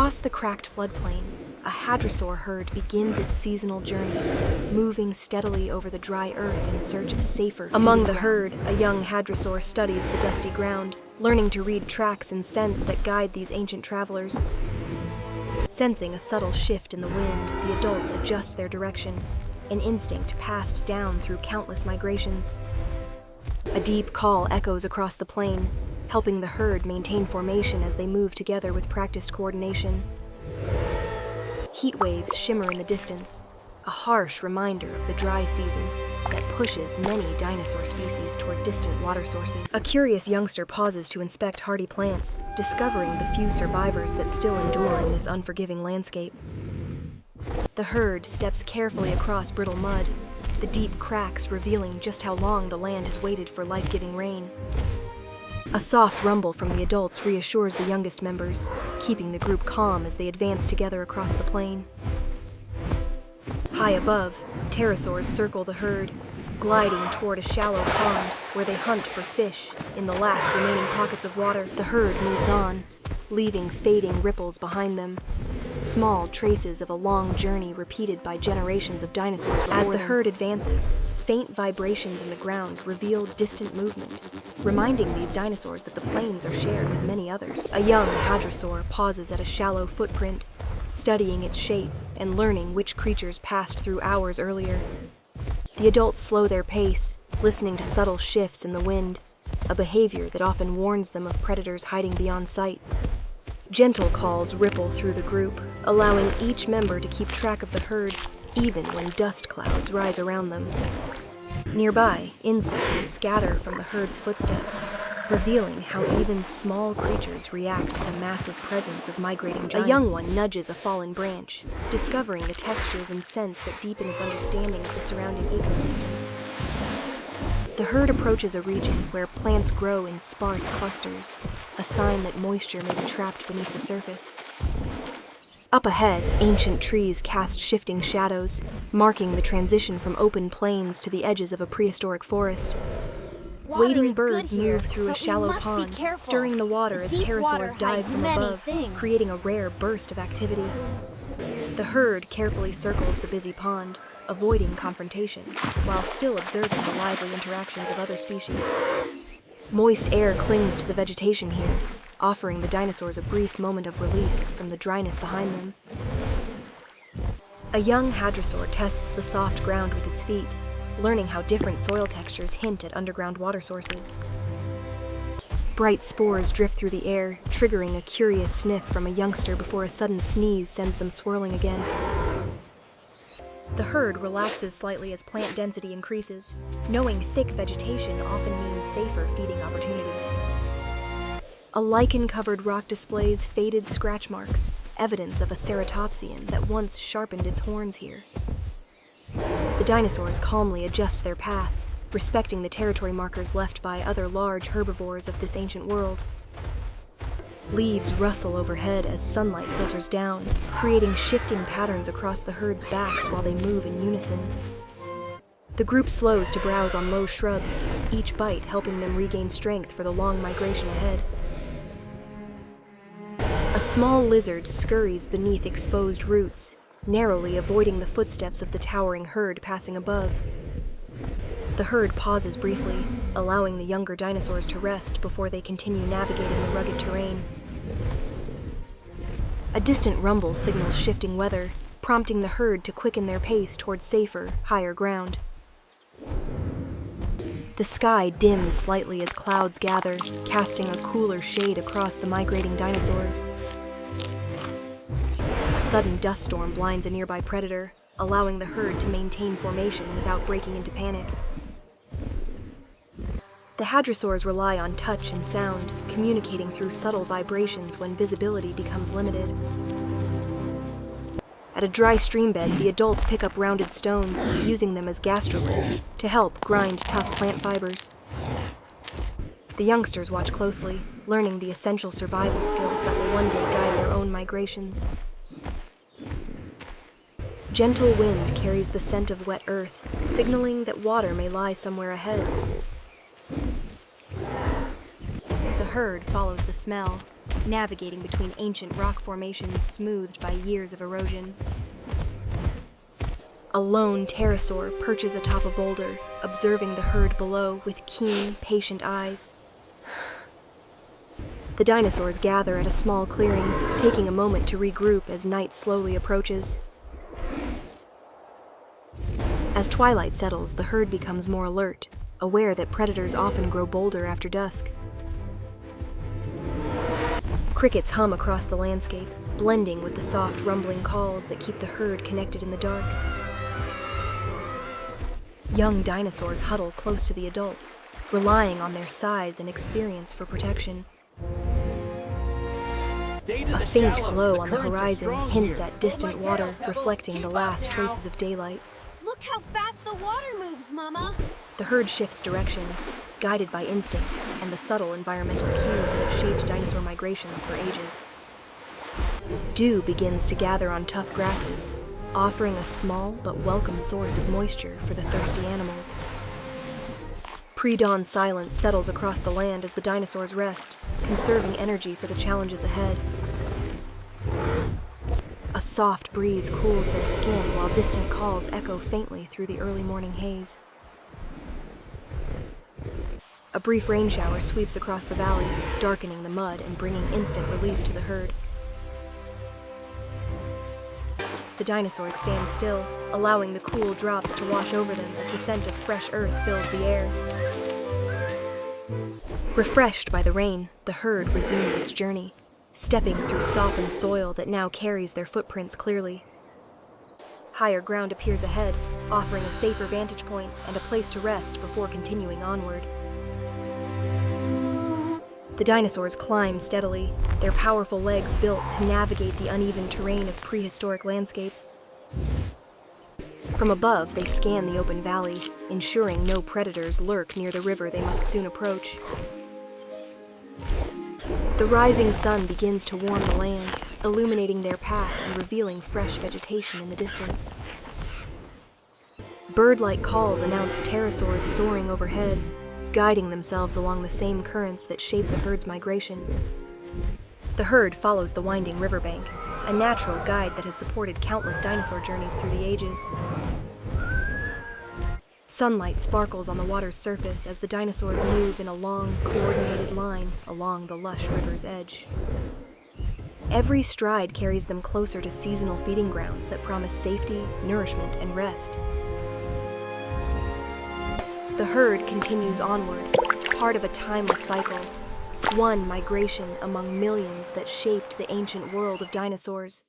Across the cracked floodplain, a hadrosaur herd begins its seasonal journey, moving steadily over the dry earth in search of safer feeding Among the grounds. herd, a young hadrosaur studies the dusty ground, learning to read tracks and scents that guide these ancient travelers. Sensing a subtle shift in the wind, the adults adjust their direction, an instinct passed down through countless migrations. A deep call echoes across the plain, helping the herd maintain formation as they move together with practiced coordination. Heat waves shimmer in the distance, a harsh reminder of the dry season that pushes many dinosaur species toward distant water sources. A curious youngster pauses to inspect hardy plants, discovering the few survivors that still endure in this unforgiving landscape. The herd steps carefully across brittle mud, the deep cracks revealing just how long the land has waited for life-giving rain. A soft rumble from the adults reassures the youngest members, keeping the group calm as they advance together across the plain. High above, pterosaurs circle the herd, gliding toward a shallow pond where they hunt for fish. In the last remaining pockets of water, the herd moves on, leaving fading ripples behind them, small traces of a long journey repeated by generations of dinosaurs before them. As the herd advances, faint vibrations in the ground reveal distant movement, reminding these dinosaurs that the plains are shared with many others. A young hadrosaur pauses at a shallow footprint, studying its shape and learning which creatures passed through hours earlier. The adults slow their pace, listening to subtle shifts in the wind, a behavior that often warns them of predators hiding beyond sight. Gentle calls ripple through the group, allowing each member to keep track of the herd, even when dust clouds rise around them. Nearby, insects scatter from the herd's footsteps, revealing how even small creatures react to the massive presence of migrating giants. A young one nudges a fallen branch, discovering the textures and scents that deepen its understanding of the surrounding ecosystem. The herd approaches a region where plants grow in sparse clusters, a sign that moisture may be trapped beneath the surface. Up ahead, ancient trees cast shifting shadows, marking the transition from open plains to the edges of a prehistoric forest. Wading birds move through a shallow pond, stirring the water as pterosaurs dive from above, creating a rare burst of activity. The herd carefully circles the busy pond, avoiding confrontation, while still observing the lively interactions of other species. Moist air clings to the vegetation here, offering the dinosaurs a brief moment of relief from the dryness behind them. A young hadrosaur tests the soft ground with its feet, learning how different soil textures hint at underground water sources. Bright spores drift through the air, triggering a curious sniff from a youngster before a sudden sneeze sends them swirling again. The herd relaxes slightly as plant density increases, knowing thick vegetation often means safer feeding opportunities. A lichen-covered rock displays faded scratch marks, evidence of a ceratopsian that once sharpened its horns here. The dinosaurs calmly adjust their path, respecting the territory markers left by other large herbivores of this ancient world. Leaves rustle overhead as sunlight filters down, creating shifting patterns across the herd's backs while they move in unison. The group slows to browse on low shrubs, each bite helping them regain strength for the long migration ahead. A small lizard scurries beneath exposed roots, narrowly avoiding the footsteps of the towering herd passing above. The herd pauses briefly, allowing the younger dinosaurs to rest before they continue navigating the rugged terrain. A distant rumble signals shifting weather, prompting the herd to quicken their pace towards safer, higher ground. The sky dims slightly as clouds gather, casting a cooler shade across the migrating dinosaurs. A sudden dust storm blinds a nearby predator, allowing the herd to maintain formation without breaking into panic. The hadrosaurs rely on touch and sound, communicating through subtle vibrations when visibility becomes limited. At a dry stream bed, the adults pick up rounded stones, using them as gastrolids to help grind tough plant fibers. The youngsters watch closely, learning the essential survival skills that will one day guide their own migrations. Gentle wind carries the scent of wet earth, signaling that water may lie somewhere ahead. The herd follows the smell, navigating between ancient rock formations smoothed by years of erosion. A lone pterosaur perches atop a boulder, observing the herd below with keen, patient eyes. The dinosaurs gather at a small clearing, taking a moment to regroup as night slowly approaches. As twilight settles, the herd becomes more alert, aware that predators often grow bolder after dusk. Crickets hum across the landscape, blending with the soft rumbling calls that keep the herd connected in the dark. Young dinosaurs huddle close to the adults, relying on their size and experience for protection. A faint glow on the horizon hints at distant water, reflecting the last traces of daylight. Look how fast the water moves, Mama! The herd shifts direction, guided by instinct and the subtle environmental cues that have shaped dinosaur migrations for ages. Dew begins to gather on tough grasses, offering a small but welcome source of moisture for the thirsty animals. Pre-dawn silence settles across the land as the dinosaurs rest, conserving energy for the challenges ahead. A soft breeze cools their skin while distant calls echo faintly through the early morning haze. A brief rain shower sweeps across the valley, darkening the mud and bringing instant relief to the herd. The dinosaurs stand still, allowing the cool drops to wash over them as the scent of fresh earth fills the air. Refreshed by the rain, the herd resumes its journey, stepping through softened soil that now carries their footprints clearly. Higher ground appears ahead, offering a safer vantage point and a place to rest before continuing onward. The dinosaurs climb steadily, their powerful legs built to navigate the uneven terrain of prehistoric landscapes. From above, they scan the open valley, ensuring no predators lurk near the river they must soon approach. The rising sun begins to warm the land, illuminating their path and revealing fresh vegetation in the distance. Bird-like calls announce pterosaurs soaring overhead, guiding themselves along the same currents that shape the herd's migration. The herd follows the winding riverbank, a natural guide that has supported countless dinosaur journeys through the ages. Sunlight sparkles on the water's surface as the dinosaurs move in a long, coordinated line along the lush river's edge. Every stride carries them closer to seasonal feeding grounds that promise safety, nourishment, and rest. The herd continues onward, part of a timeless cycle, one migration among millions that shaped the ancient world of dinosaurs.